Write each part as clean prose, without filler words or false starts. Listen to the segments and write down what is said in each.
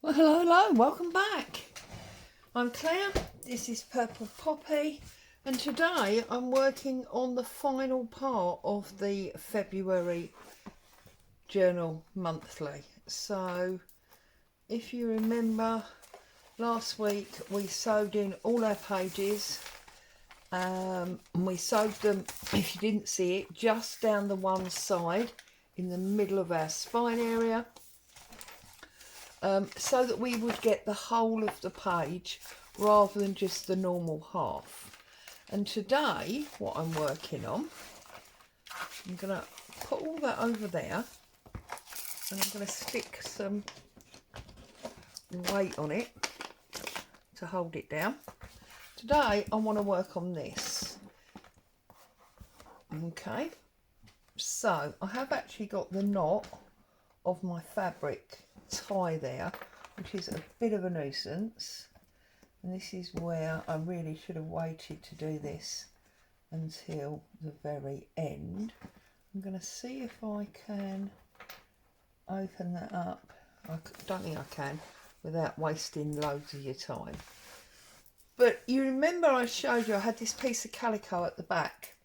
Well, hello, welcome back. I'm Claire, this is Purple Poppy, and today I'm working on the final part of the February journal monthly. So, if you remember, last week we sewed in all our pages, and we sewed them, if you didn't see it, just down the one side in the middle of our spine area. So that we would get the whole of the page rather than just the normal half. And today, what I'm working on, I'm going to put all that over there and I'm going to stick some weight on it to hold it down. Today, I want to work on this. Okay, so I have actually got the knot of my fabric tie there, which is a bit of a nuisance, and this is where I really should have waited to do this until the very end. I'm going to see if I can open that up. I don't think I can without wasting loads of your time. But you remember I showed you I had this piece of calico at the back,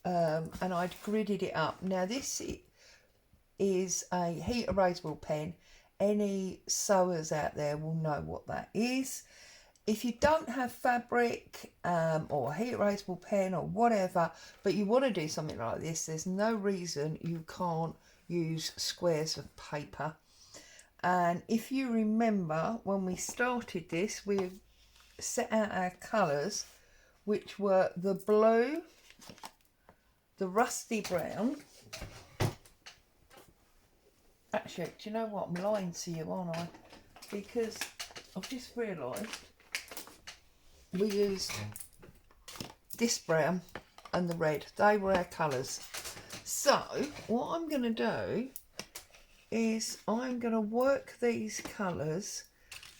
and I'd gridded it up. Now this is a heat erasable pen. Any sewers out there will know what that is. If you don't have fabric or a heat erasable pen or whatever, but you want to do something like this, there's no reason you can't use squares of paper. And if you remember when we started this, we set out our colours, which were the blue, the rusty brown. Actually, do you know what? I'm lying to you, aren't I? Because I've just realised we used this brown and the red. They were our colours. So what I'm going to do is I'm going to work these colours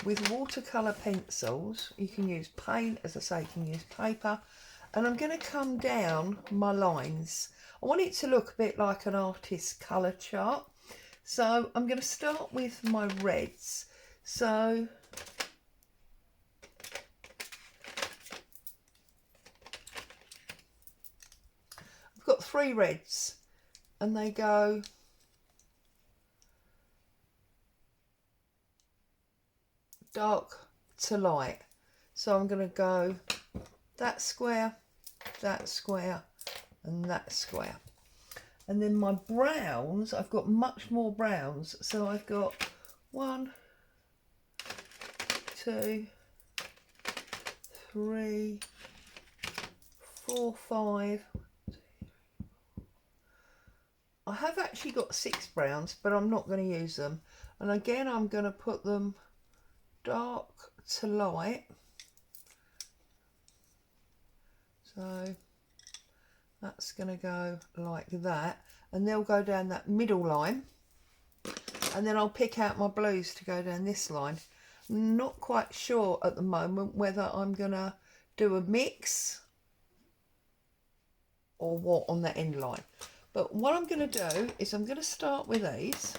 with watercolour pencils. You can use paint, as I say, you can use paper. And I'm going to come down my lines. I want it to look a bit like an artist's colour chart. So I'm going to start with my reds. So I've got 3 reds and they go dark to light. So I'm going to go that square, and that square. And then my browns, I've got much more browns. So I've got 1, 2, 3, 4, 5. I have actually got 6 browns, but I'm not going to use them. And again, I'm going to put them dark to light. So that's going to go like that, and they'll go down that middle line, and then I'll pick out my blues to go down this line. I'm not quite sure at the moment whether I'm going to do a mix or what on the end line, but what I'm going to do is I'm going to start with these.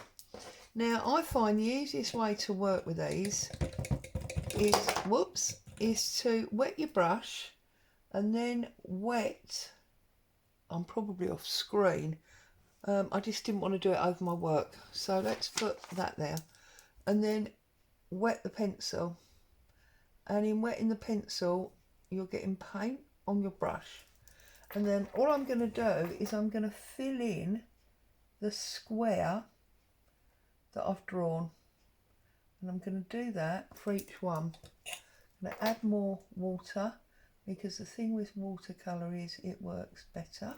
Now I find the easiest way to work with these is to wet your brush and then wet. I'm probably off screen. I just didn't want to do it over my work. So let's put that there. And then wet the pencil. And in wetting the pencil, you're getting paint on your brush. And then all I'm going to do is I'm going to fill in the square that I've drawn. And I'm going to do that for each one. I'm going to add more water, because the thing with watercolour is it works better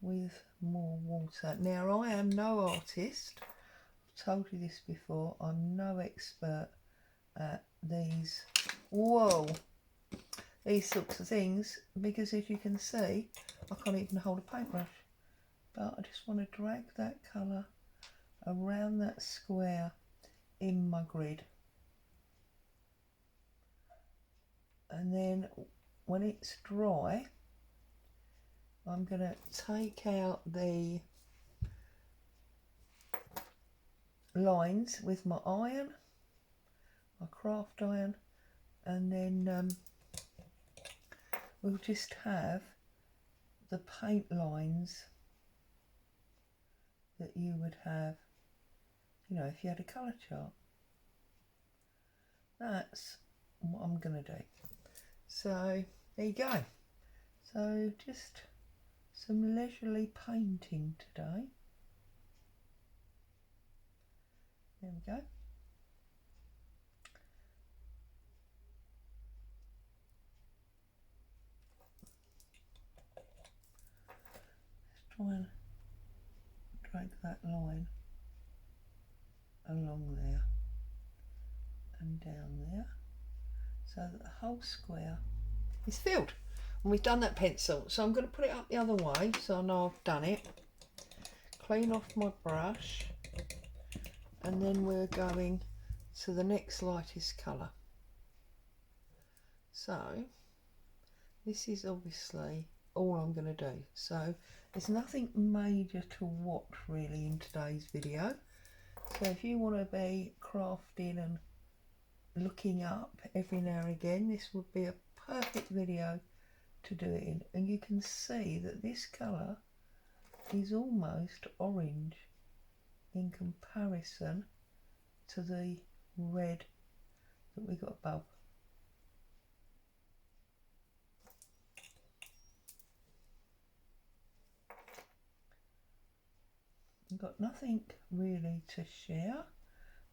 with more water. Now I am no artist, I've told you this before, I'm no expert at these sorts of things, because as you can see I can't even hold a paintbrush, but I just want to drag that colour around that square in my grid, and then when it's dry I'm going to take out the lines with my iron my craft iron, and then we'll just have the paint lines that you would have, you know, if you had a colour chart. That's what I'm going to do. So there you go. So just some leisurely painting today. There we go. Let's try and drag that line along there and down there so that the whole square is filled. And we've done that pencil, so I'm going to put it up the other way so I know I've done it. Clean off my brush, and then we're going to the next lightest colour. So this is obviously all I'm going to do. So there's nothing major to watch really in today's video. So if you want to be crafting and looking up every now and again, this would be a perfect video to do it in. And you can see that this colour is almost orange in comparison to the red that we got above. I've got nothing really to share.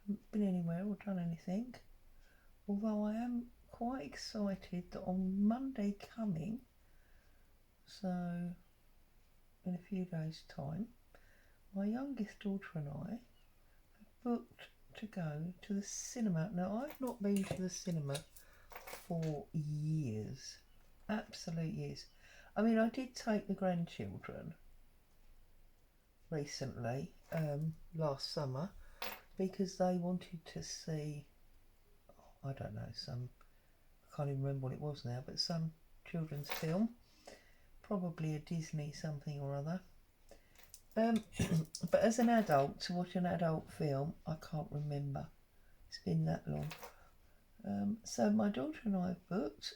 Haven't been anywhere or done anything. Although I am quite excited that on Monday coming, so in a few days' time, my youngest daughter and I have booked to go to the cinema. Now, I've not been to the cinema for years, absolute years. I mean, I did take the grandchildren recently, last summer, because they wanted to see, I don't know, I can't even remember what it was now, but some children's film, probably a Disney something or other. But as an adult, to watch an adult film, I can't remember. It's been that long. So my daughter and I have booked,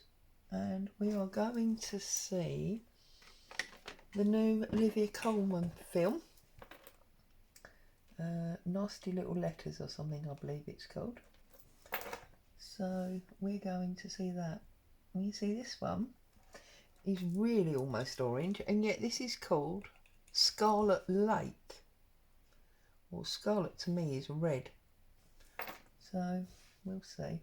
and we are going to see the new Olivia Colman film, Nasty Little Letters or something, I believe it's called. So we're going to see that. And you see, this one is really almost orange, and yet this is called Scarlet Lake. Well, scarlet to me is red. So we'll see.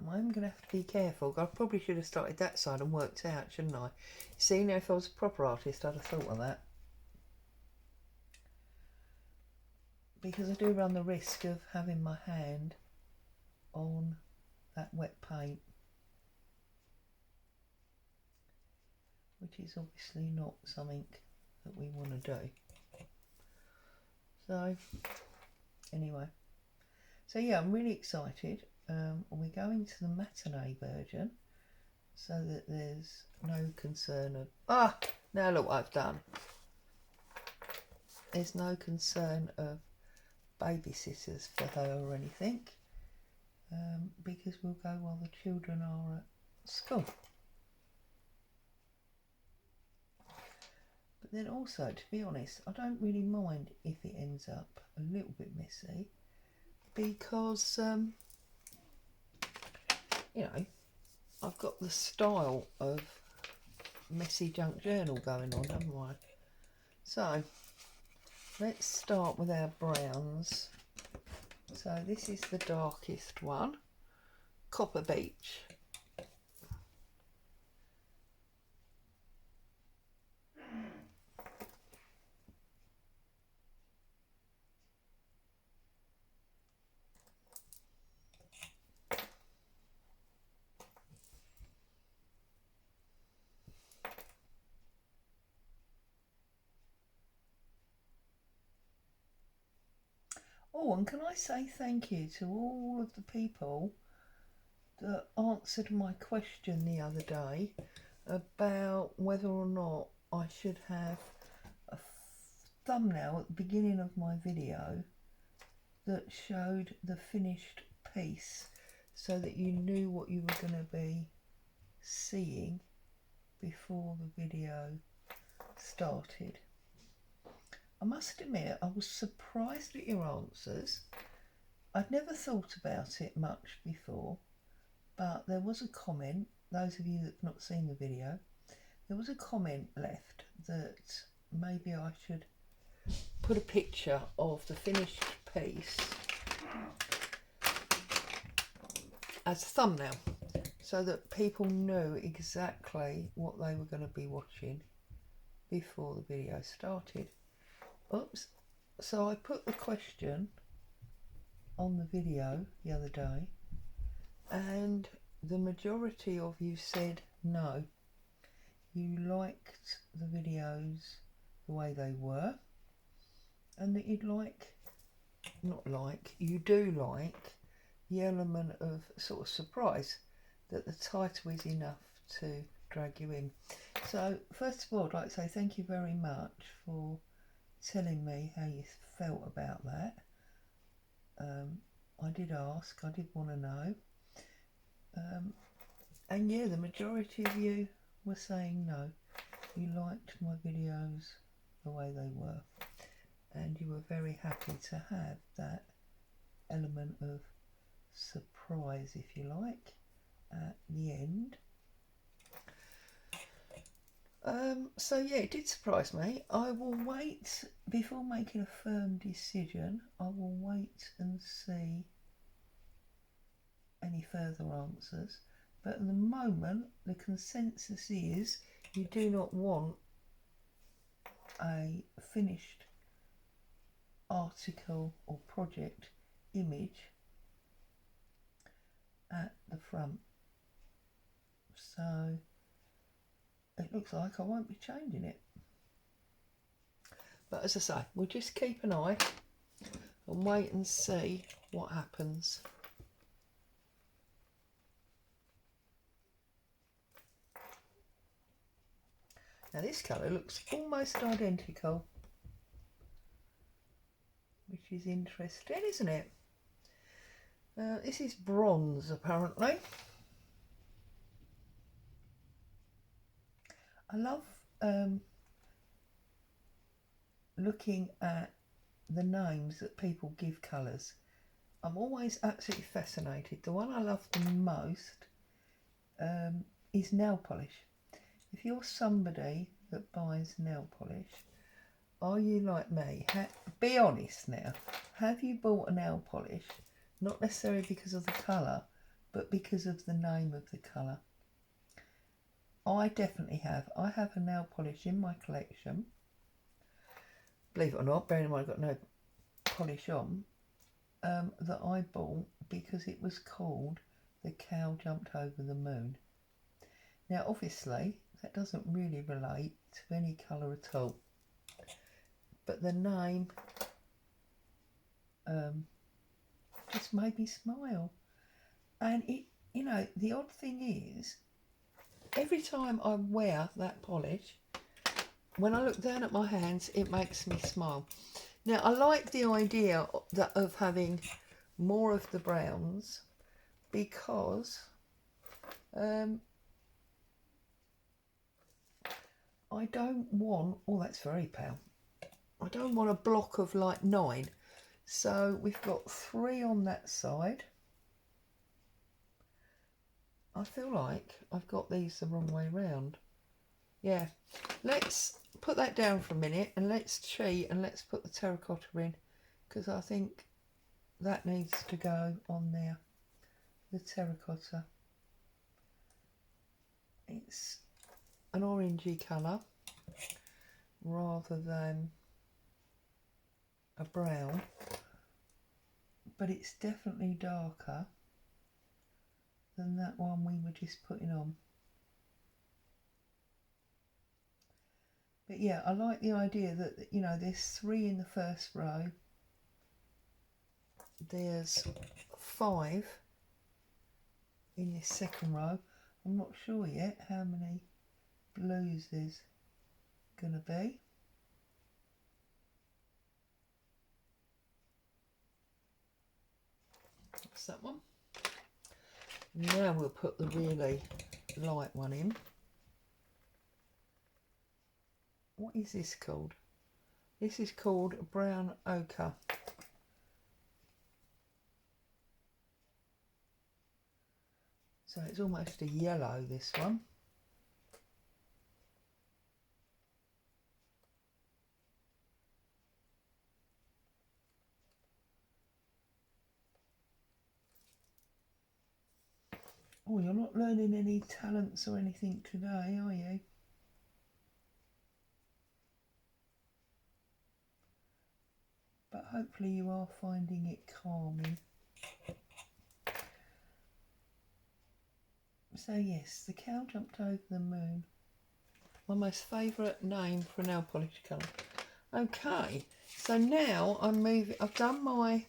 I'm going to have to be careful. I probably should have started that side and worked out, shouldn't I? See, now if I was a proper artist, I'd have thought of that. Because I do run the risk of having my hand on that wet paint, which is obviously not something that we want to do. So anyway, so yeah, I'm really excited. We're going to the matinee version so that there's no concern of, now look what I've done. There's no concern of babysitters for her or anything, because we'll go while the children are at school. But then also, to be honest, I don't really mind if it ends up a little bit messy, because you know, I've got the style of messy junk journal going on, haven't I? So let's start with our browns. So this is the darkest one, Copper Beach. Oh, and can I say thank you to all of the people that answered my question the other day about whether or not I should have a thumbnail at the beginning of my video that showed the finished piece so that you knew what you were going to be seeing before the video started. I must admit, I was surprised at your answers. I'd never thought about it much before, but there was a comment, those of you that have not seen the video, there was a comment left that maybe I should put a picture of the finished piece as a thumbnail so that people knew exactly what they were going to be watching before the video started. Oops. So I put the question on the video the other day and the majority of you said no. You liked the videos the way they were and that you'd you do like the element of sort of surprise, that the title is enough to drag you in. So first of all, I'd like to say thank you very much for telling me how you felt about that. I did ask, I did want to know, and yeah, the majority of you were saying no, you liked my videos the way they were and you were very happy to have that element of surprise, if you like, at the end. So yeah, it did surprise me. I will wait, before making a firm decision, I will wait and see any further answers. But at the moment, the consensus is you do not want a finished article or project image at the front. So it looks like I won't be changing it. But as I say, we'll just keep an eye and wait and see what happens. Now this colour looks almost identical, which is interesting, isn't it? This is bronze, apparently. I love looking at the names that people give colours. I'm always absolutely fascinated. The one I love the most is nail polish. If you're somebody that buys nail polish, are you like me? Be honest now. Have you bought a nail polish, not necessarily because of the colour, but because of the name of the colour? I definitely have. I have a nail polish in my collection. Believe it or not, bearing in mind I've got no polish on, that I bought because it was called The Cow Jumped Over the Moon. Now obviously that doesn't really relate to any colour at all, but the name just made me smile. And it, you know, the odd thing is, every time I wear that polish, when I look down at my hands, it makes me smile. Now I like the idea of having more of the browns because I don't want, oh that's very pale, I don't want a block of like 9. So we've got 3 on that side. I feel like I've got these the wrong way round. Yeah, let's put that down for a minute and let's cheat and let's put the terracotta in, because I think that needs to go on there, the terracotta. It's an orangey colour rather than a brown, but it's definitely darker than that one we were just putting on. But yeah, I like the idea that, you know, there's 3 in the first row, there's 5 in this second row. I'm not sure yet how many blues there's gonna be. That's that one. Now we'll put the really light one in. What is this called? This is called Brown Ochre. So it's almost a yellow, this one. Oh, you're not learning any talents or anything today, are you? But hopefully you are finding it calming. So yes, the cow jumped over the moon. My most favourite name for a nail polish colour. Okay, so now I'm moving. I've done my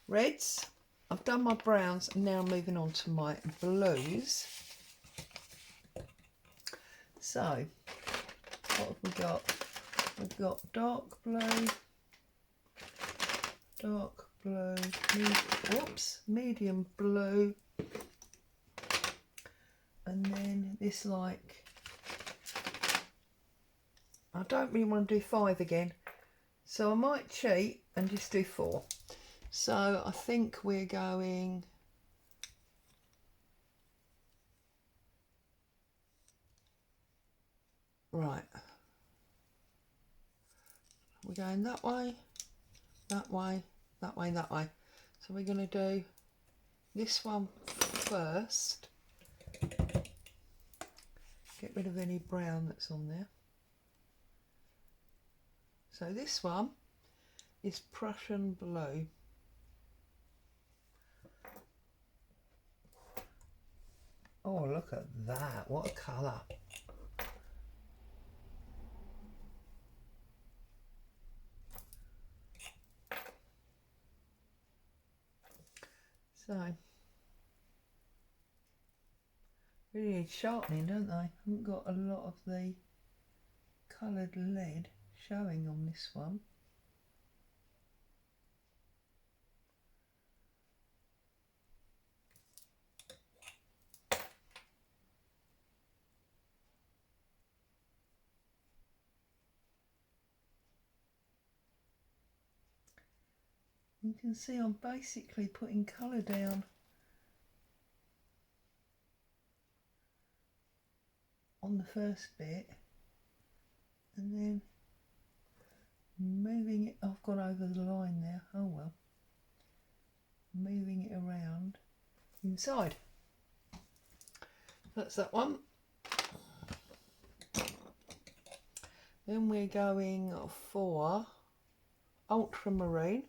reds, I've done my browns, and now I'm moving on to my blues. So, what have we got? We've got dark blue, medium blue, and then this, like, I don't really want to do 5 again, so I might cheat and just do 4. So I think we're going right. We're going that way, that way, that way, that way. So we're going to do this one first. Get rid of any brown that's on there. So this one is Prussian blue. Oh, look at that. What a colour. So, really need sharpening, don't they? I haven't got a lot of the coloured lead showing on this one. You can see I'm basically putting colour down on the first bit and then moving it. I've gone over the line there, oh well. Moving it around inside. That's that one. Then we're going for ultramarine.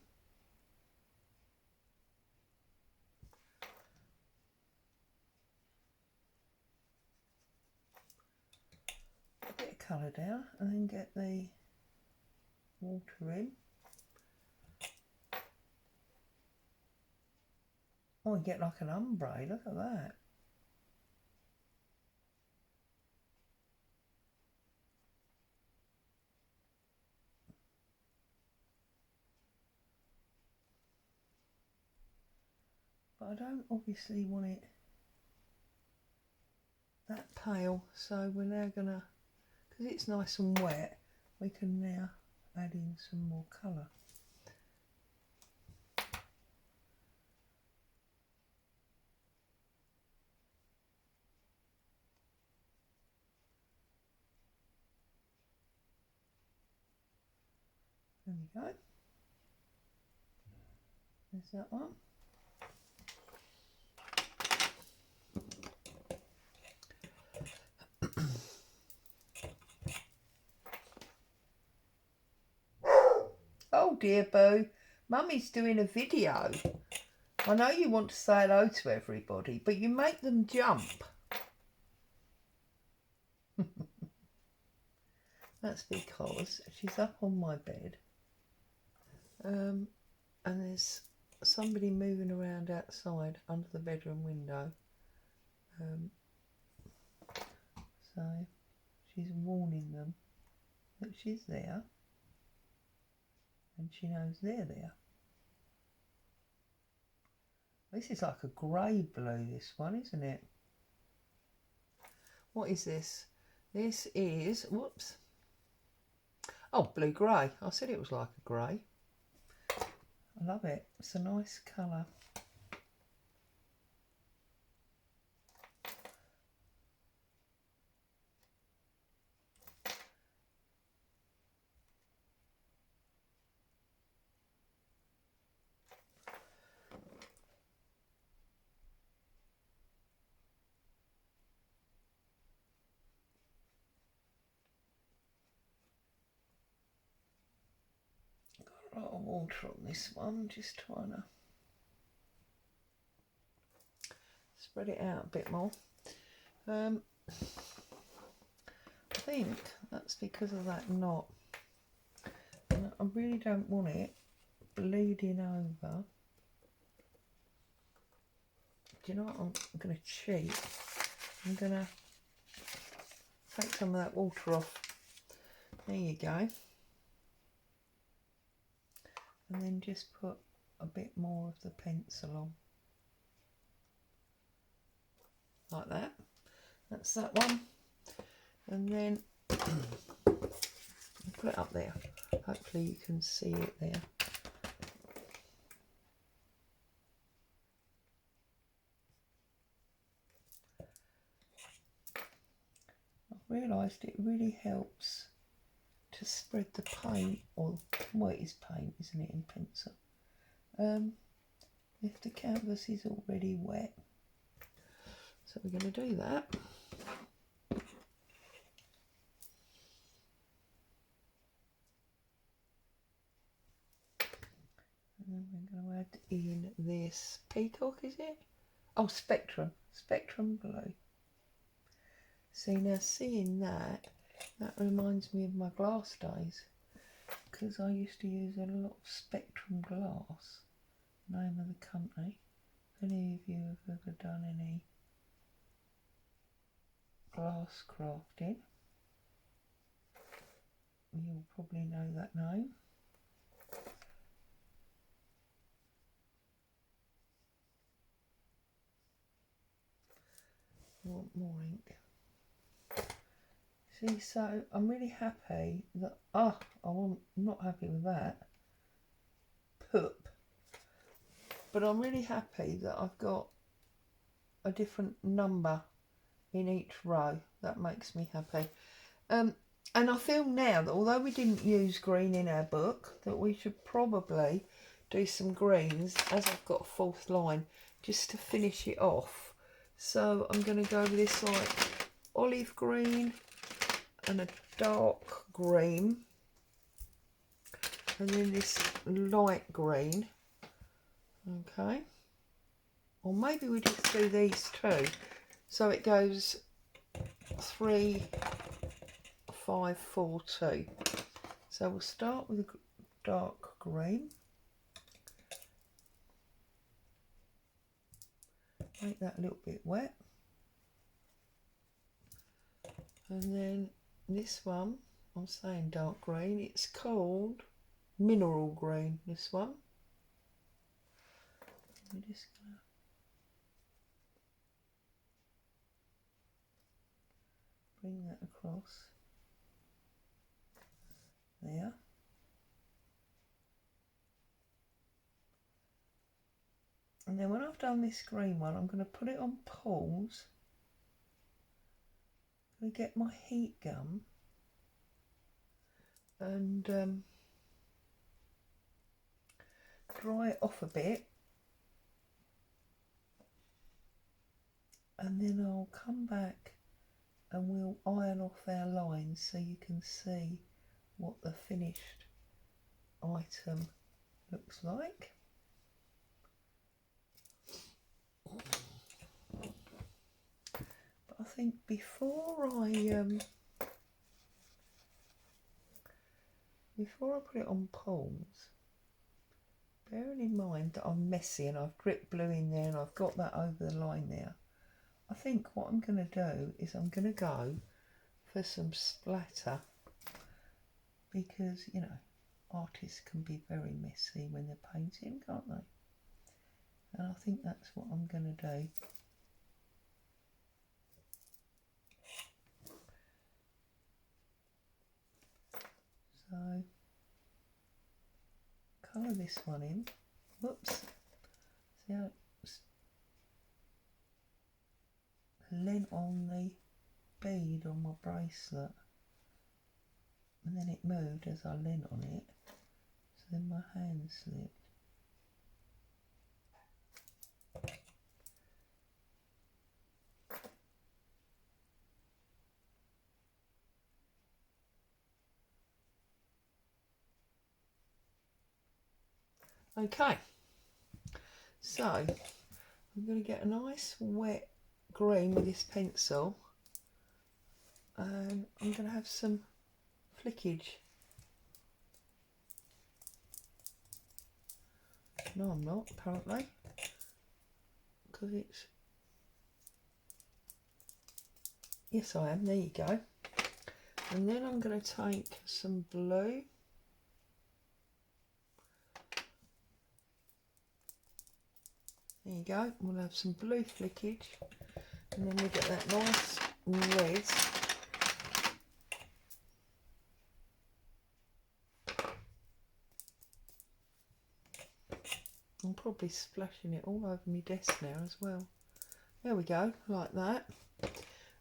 A bit of colour down and then get the water in. Oh, you get like an ombre, look at that. But I don't obviously want it that pale, so we're now gonna, because it's nice and wet, we can now add in some more colour. There we go. There's that one. Oh dear, Boo. Mummy's doing a video. I know you want to say hello to everybody, but you make them jump. That's because she's up on my bed. And there's somebody moving around outside under the bedroom window. So she's warning them that she's there and she knows they're there. This is like a grey blue, this one, isn't it? What is this? This is, whoops. Oh, blue grey. I said it was like a grey. I love it. It's a nice colour. Got a lot of water on this one, just trying to spread it out a bit more. I think that's because of that knot. And I really don't want it bleeding over. Do you know what? I'm going to cheat. I'm going to take some of that water off. There you go. And then just put a bit more of the pencil on. Like that. That's that one. And then put it up there. Hopefully you can see it there. I've realised it really helps to spread the paint, or well, it is paint, isn't it, in pencil, if the canvas is already wet. So we're going to do that. And then we're going to add in this peacock, is it? Oh, Spectrum Blue. See, now seeing that reminds me of my glass days, because I used to use a lot of Spectrum glass, name of the company. If any of you have ever done any glass crafting, you'll probably know that name. You want more ink. See, so I'm really happy that, I'm not happy with that. Poop. But I'm really happy that I've got a different number in each row. That makes me happy. And I feel now that although we didn't use green in our book, that we should probably do some greens, as I've got a fourth line, just to finish it off. So I'm going to go with this like olive green and a dark green, and then this light green. Okay, or maybe we just do these two, so it goes 3, 5, 4, 2. So we'll start with a dark green, make that a little bit wet, and then this one, I'm saying dark green, it's called mineral green, this one. We're just going to bring that across there. And then when I've done this green one, I'm going to put it on pause. I'm going to get my heat gun and dry it off a bit. And then I'll come back and we'll iron off our lines so you can see what the finished item looks like. But I think before I put it on pause, bearing in mind that I'm messy and I've dripped blue in there and I've got that over the line there, I think what I'm going to do is I'm going to go for some splatter, because, you know, artists can be very messy when they're painting, can't they? And I think that's what I'm going to do. So, colour this one in. Whoops. See how it's lent on the bead on my bracelet. And then it moved as I leant on it. So then my hand slipped. Okay, so I'm going to get a nice wet green with this pencil, and I'm going to have some flickage. No, I'm not, apparently, because it's... Yes, I am. There you go. And then I'm going to take some blue. There you go. We'll have some blue flickage, and then we get that nice red. I'm probably splashing it all over my desk now as well. There we go, like that.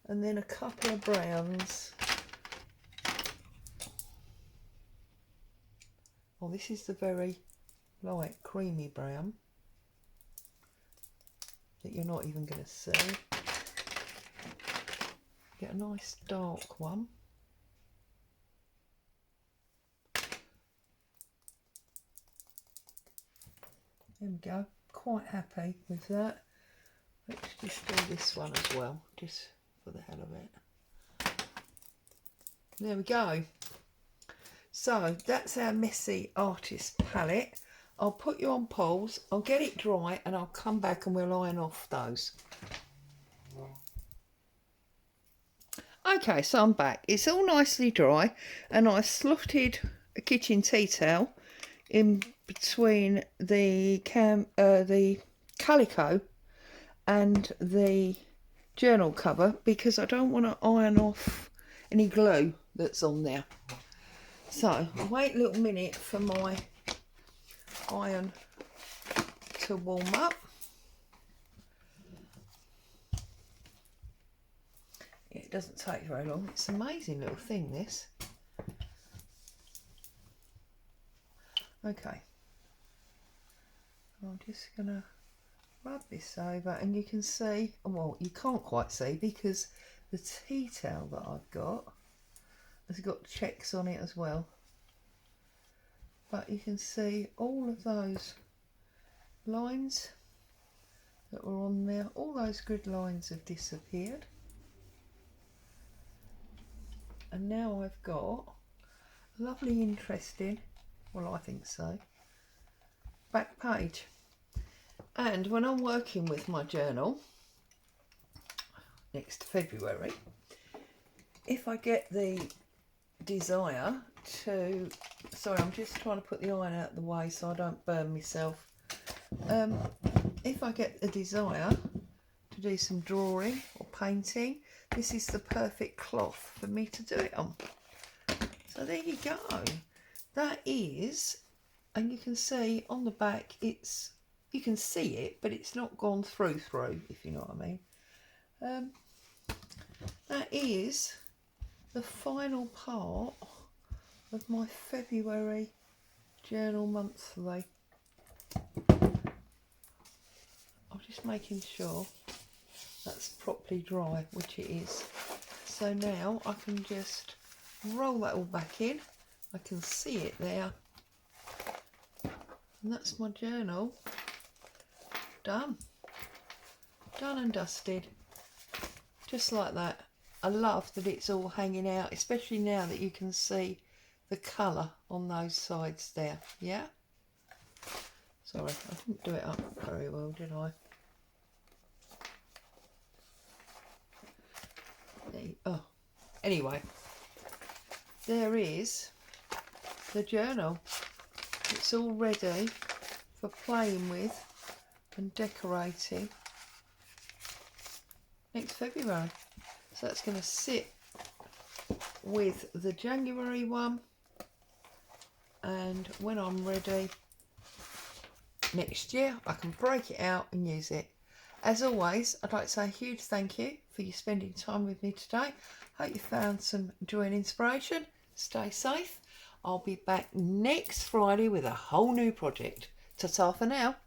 And then a couple of browns. Oh, this is the very light creamy brown that you're not even going to see. Get a nice dark one. There we go, quite happy with that. Let's just do this one as well, just for the hell of it. There we go. So that's our Messy Artist palette. I'll put you on pause, I'll get it dry, and I'll come back and we'll iron off those. Okay, so I'm back. It's all nicely dry, and I slotted a kitchen tea towel in between the calico and the journal cover because I don't want to iron off any glue that's on there. So I'll wait a little minute for my iron to warm up. It doesn't take very long. It's an amazing little thing, this. Okay, I'm just gonna rub this over, and you can see, well, you can't quite see because the tea towel that I've got has got checks on it as well, but you can see all of those lines that were on there, all those grid lines have disappeared, and now I've got a lovely, interesting, well, I think so, back page. And when I'm working with my journal next February, if I get the desire to, sorry, I'm just trying to put the iron out of the way so I don't burn myself. If I get the desire to do some drawing or painting, this is the perfect cloth for me to do it on. So there you go. That is, and you can see on the back, it's, you can see it, but it's not gone through, if you know what I mean. That is the final part of my February journal monthly. I'm just making sure that's properly dry, which it is. So now I can just roll that all back in. I can see it there. And that's my journal done. Done and dusted. Just like that. I love that it's all hanging out, especially now that you can see the colour on those sides there. Yeah? Sorry, I didn't do it up very well, did I? Oh, anyway, there is the journal. It's all ready for playing with and decorating next February. So that's going to sit with the January one, and when I'm ready next year I can break it out and use it. As always, I'd like to say a huge thank you for you spending time with me today. Hope you found some joy and inspiration. Stay safe. I'll be back next Friday with a whole new project. Ta-ta for now.